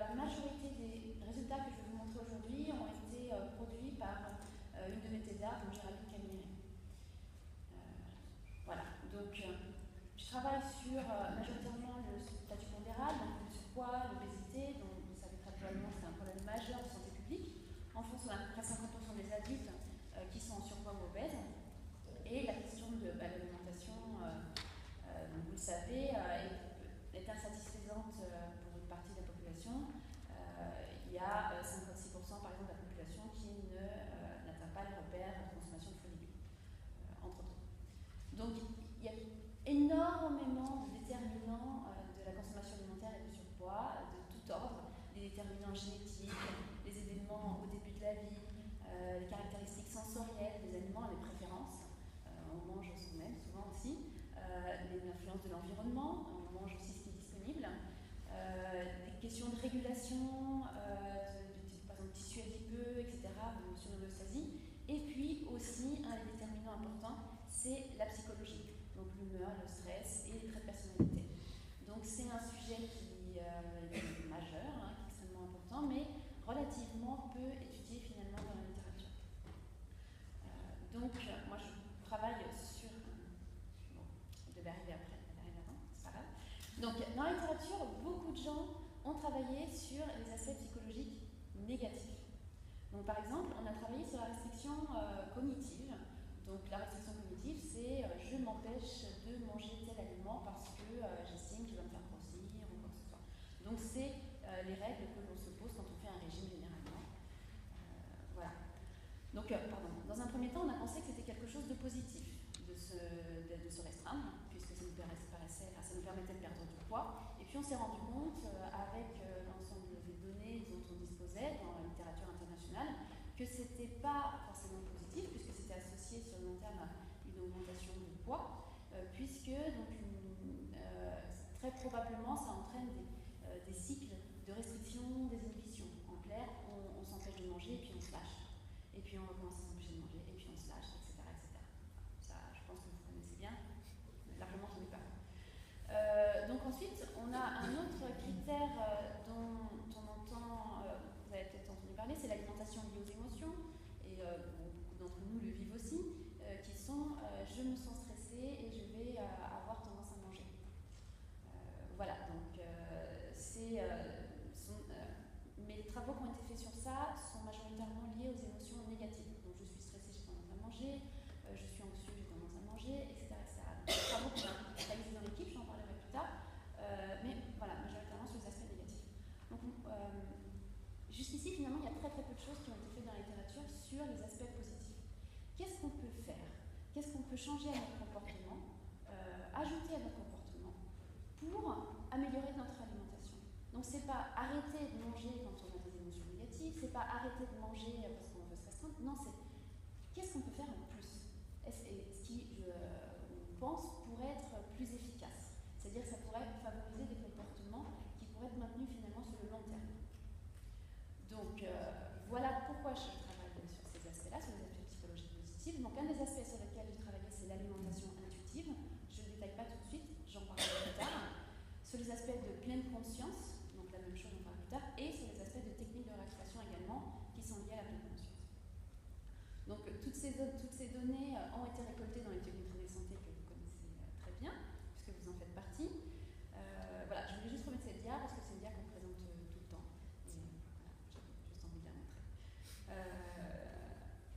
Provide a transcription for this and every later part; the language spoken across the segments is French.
la majorité des résultats que je vais vous montrer aujourd'hui ont été produits par une de mes thésards, donc Géraldine Camilleri. Voilà, donc je travaille sur majoritairement le statut pondéral, donc le surpoids, l'obésité, dont vous savez très probablement c'est un problème majeur de santé publique. En France, on a à peu près 50% des adultes qui sont en surpoids ou obèses. Et la question de l'alimentation, vous le savez, est insatisfaisante pour une partie de la population. Il y a 56% par exemple de la population qui n'atteint pas le repère de consommation de fruits et légumes, entre autres. Donc il y a énormément de déterminants de la consommation alimentaire et du surpoids, de tout ordre, les déterminants génétiques, les événements au début de la vie, les caractéristiques sensorielles des aliments, les préférences, on mange ce qu'on aime souvent aussi, l'influence de l'environnement, on mange aussi ce qui est disponible, des questions de régulation, par exemple tissu adipeux, etc., de notion d'homéostasie. Et puis aussi, un des déterminants importants, c'est la psychologie, donc l'humeur, le stress et les traits de personnalité. Donc c'est un sujet qui est majeur, qui est extrêmement important, mais relativement peu étudié finalement dans la littérature. Donc moi je travaille sur... Bon, je devais arriver après, je devais arriver avant, c'est pas grave. Donc dans la littérature, beaucoup de gens ont travaillé sur les aspects psychologiques négatifs. Donc par exemple, on a travaillé sur la restriction cognitive. Donc la restriction cognitive, c'est je m'empêche de manger tel aliment parce que j'estime qu'il va me faire grossir ou quoi que ce soit. Donc c'est les règles que l'on se pose quand on fait un régime généralement. Voilà. Donc, dans un premier temps, on a pensé que c'était quelque chose de positif de se restreindre, puisque ça nous permettait de perdre du poids. Et puis on s'est rendu compte, avec l'ensemble des données dont on disposait dans la littérature internationale, que c'était pas forcément positif, puisque c'était associé sur le long terme à une augmentation du poids, puisque donc, très probablement ça entraîne des cycles de restriction, des inhibitions. En clair, on s'empêche de manger et puis on se lâche. Et puis on recommence à s'empêcher de manger, et puis on se lâche, etc. etc. Ça, je pense que vous connaissez bien, largement entendu parler. Donc ensuite, on a un autre critère dont on entend, vous avez peut-être entendu parler, c'est l'alimentation liée aux émotions, et beaucoup d'entre nous le vivent aussi, qui sont je me sens stressée et je vais avoir tendance à manger. Voilà, donc mais les travaux qui ont été faits sur ça sont majoritairement liés aux émotions négatives. Donc je suis stressée, j'ai tendance à manger, je suis anxieux, j'ai tendance à manger, etc. etc. Donc les travaux qu'on a réalisés dans l'équipe, j'en parlerai plus tard, mais voilà, majoritairement sur les aspects négatifs. Donc jusqu'ici, finalement, il y a très très peu de choses qui ont été faites dans la littérature sur les aspects positifs. Qu'est-ce qu'on peut faire? Qu'est-ce qu'on peut changer à notre comportement, ajouter à notre comportement pour améliorer notre alimentation? Donc c'est pas arrêter de manger quand on a des émotions négatives, c'est pas arrêter de manger parce qu'on veut se restreindre, non, c'est qu'est-ce qu'on peut faire en plus? Ce qui, je pense, pourrait être plus efficace. C'est-à-dire que ça pourrait favoriser des comportements qui pourraient être maintenus finalement sur le long terme. Donc voilà pourquoi je travaille sur ces aspects-là, sur les aspects psychologiques positifs. Donc un des aspects sur lesquels j'ai travaillé, c'est l'alimentation intuitive. Je ne le détaille pas tout de suite, j'en parlerai plus tard. Sur les aspects de pleine conscience, donc la même chose, on parlera plus tard, et sur les aspects de techniques de relaxation également, qui sont liés à la pleine conscience. Donc toutes ces données ont été récoltées dans l'étude Nutrition et Santé que vous connaissez très bien, puisque vous en faites partie. Voilà, je voulais juste remettre cette dia, parce que c'est une dia qu'on présente tout le temps. Et voilà, j'ai juste envie de la montrer.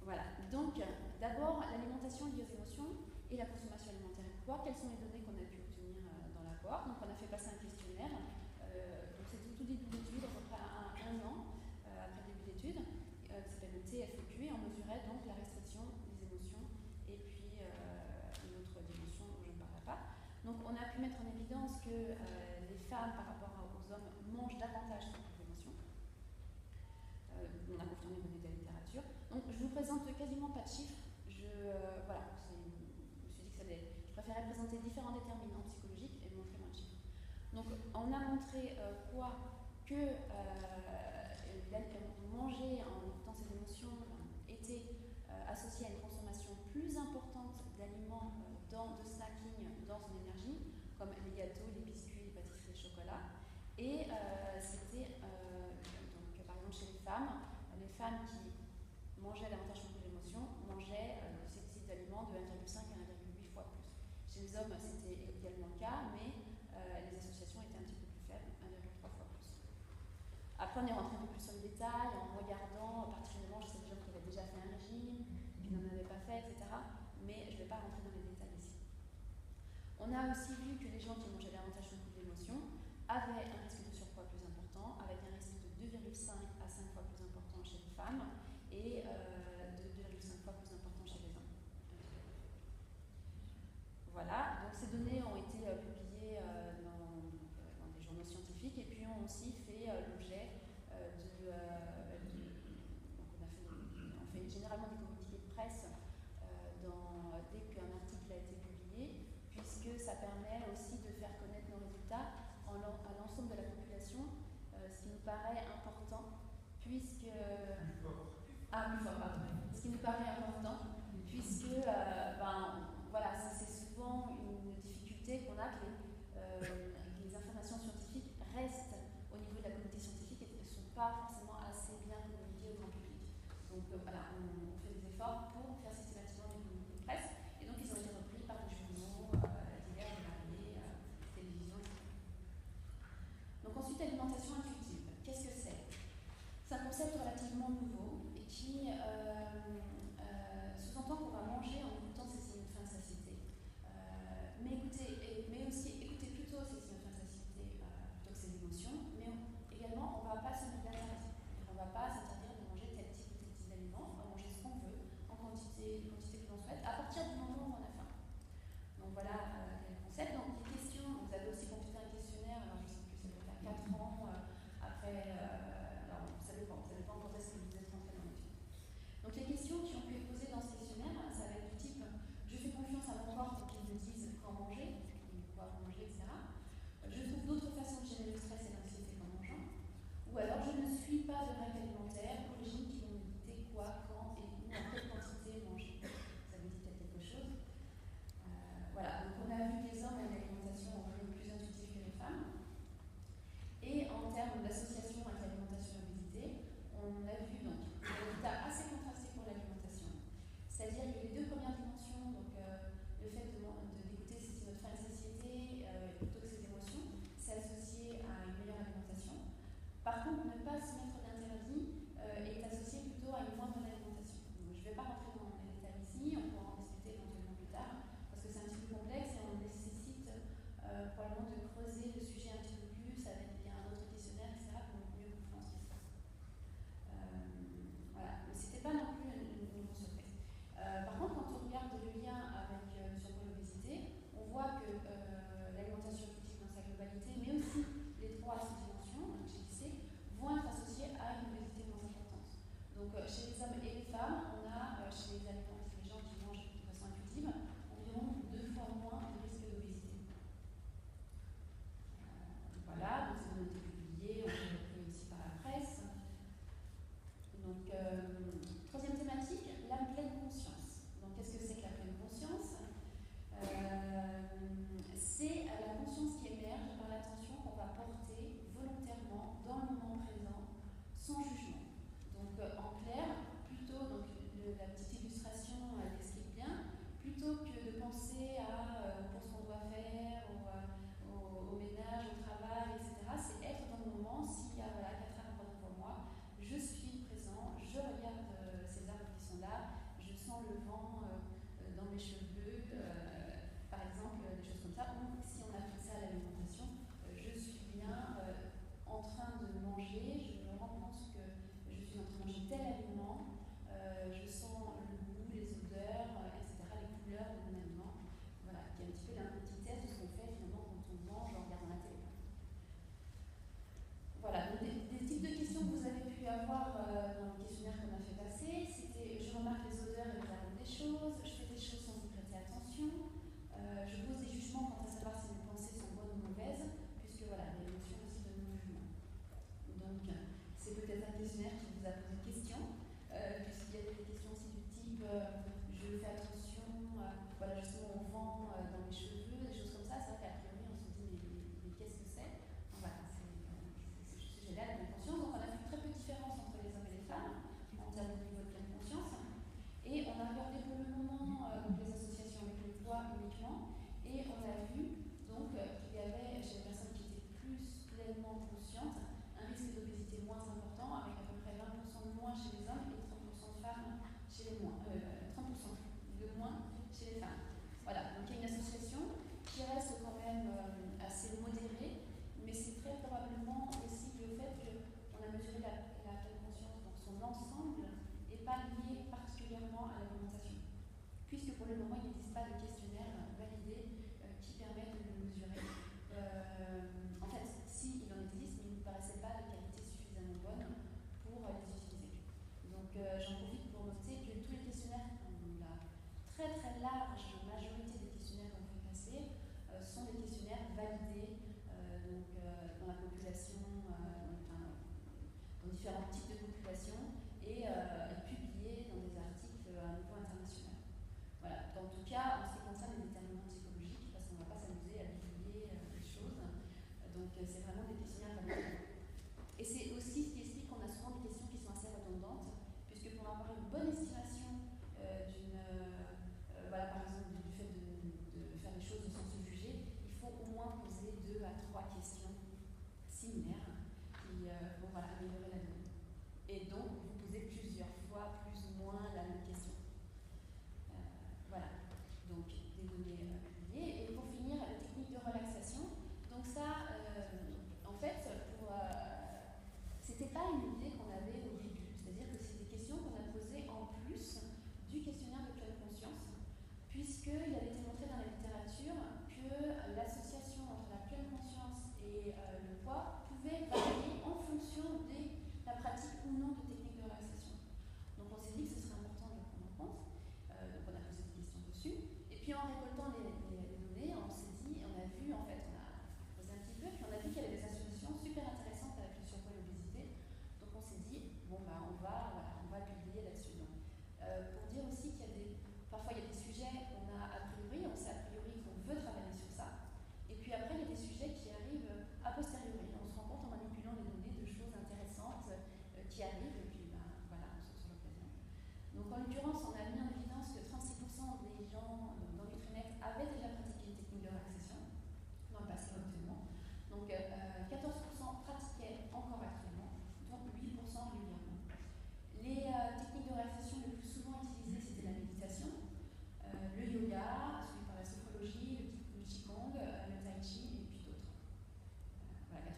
Voilà, donc d'abord l'alimentation liée aux émotions et la consommation alimentaire et le poids. Quelles sont les données qu'on a pu obtenir dans la cohorte? Donc on a fait passer un questionnaire, donc c'est tout début d'étude, à peu près un an après le début d'étude, qui s'appelle le TFEQ, et on mesurait donc la restriction des émotions et puis une autre dimension dont je ne parlerai pas. Donc on a pu mettre en évidence que les femmes par rapport aux hommes mangent davantage de émotions. On a confirmé les données de la littérature. Donc je vous présente quasiment pas de chiffres. Voilà, je me suis dit que je préférais présenter différents déterminants psychologiques et montrer moins de chiffres. Donc on a montré que manger en écoutant ses émotions était associé à une consommation plus importante d'aliments de snacking dans son énergie, comme les gâteaux, les biscuits, les pâtisseries, les chocolats. Et c'était femmes qui mangeaient davantage beaucoup d'émotions mangeaient ces types d'aliments de 1,5 à 1,8 fois plus. Chez les hommes, c'était également le cas, mais les associations étaient un petit peu plus faibles, 1,3 fois plus. Après, on est rentré un peu plus sur le détail en regardant particulièrement chez des gens qui avaient déjà fait un régime, qui n'en avaient pas fait, etc. Mais je ne vais pas rentrer dans les détails ici. On a aussi vu que les gens qui mangeaient davantage beaucoup d'émotions avaient un risque de surpoids plus important, avec un risque de 2,5 à 5 fois plus important chez les femmes et de 2,5 fois plus important chez les hommes. Voilà, donc ces données ont été publiées dans des journaux scientifiques et puis ont aussi fait l'objet on fait généralement des communiqués de presse dès qu'un article a été publié, puisque ça permet aussi de faire connaître nos résultats à l'ensemble de la population, ce qui nous paraît important, puisque... Ce qui nous paraît important, puisque voilà, c'est souvent une difficulté qu'on a que les informations scientifiques restent au niveau de la communauté scientifique et ne sont pas forcément assez bien communiquées au grand public. Donc voilà, on fait des efforts pour faire systématiquement des communiqués de presse, et donc ils ont été repris par des journaux divers et variés, télévision, etc. Donc ensuite, alimentation intuitive. Qu'est-ce que c'est ? C'est un concept relativement nouveau et qui sous-entend qu'on va manger en écoutant ses signes de faim de satiété. Mais aussi écouter plutôt ces signes de faim de satiété plutôt que ses émotions, mais également on ne va pas se mettre d'interdit. On ne va pas s'interdire de manger tel type ou tel type d'aliment, on va manger ce qu'on veut, en quantité que l'on souhaite, à partir du moment où on a faim. Donc voilà quel concept. Donc les questions, vous avez aussi complété un questionnaire, alors je ne sais plus, ça doit faire 4 ans après, alors ça dépend quand est-ce que vous êtes rentré dans l'étude. Donc les questions qui ont pu être posées dans ce questionnaire, ça va être du type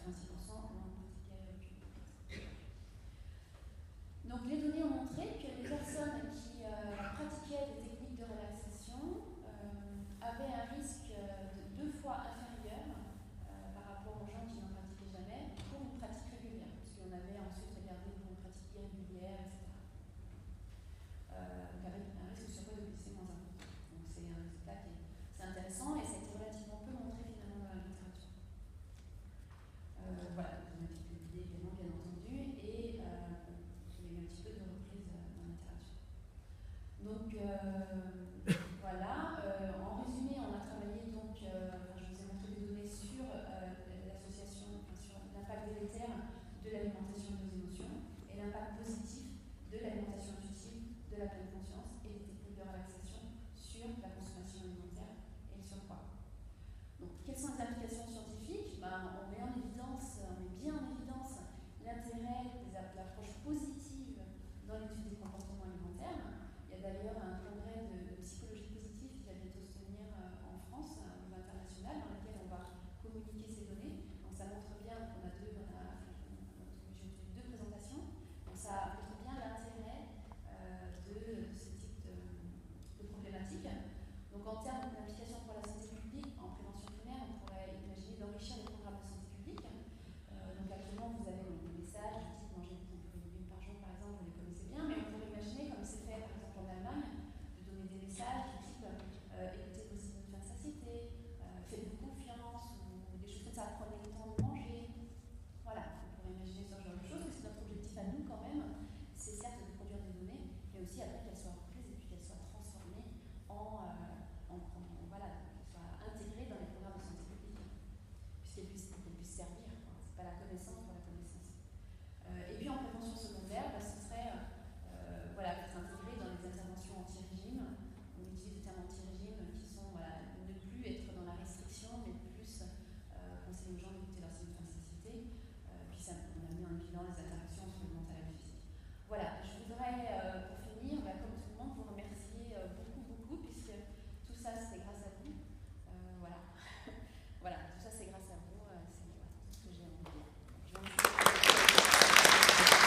86% l'ont pratiqué plus. Donc les données ont montré que les personnes qui pratiquaient des techniques de relaxation avaient un risque de 2 fois inférieur par rapport aux gens qui n'en pratiquaient jamais pour une pratique régulière, puisqu'on avait ensuite regardé pour une pratique irrégulière, etc. Donc avec un risque sur de glycée moins important. Donc c'est un résultat qui est intéressant et ça a été relativement peu montré finalement dans la littérature. Voilà, donc on a été publié également bien entendu et il y a eu un petit peu de reprise dans la littérature. Donc voilà, en résumé on a travaillé donc, je vous ai montré des données sur l'association, sur l'impact délétère de l'alimentation et des émotions et l'impact positif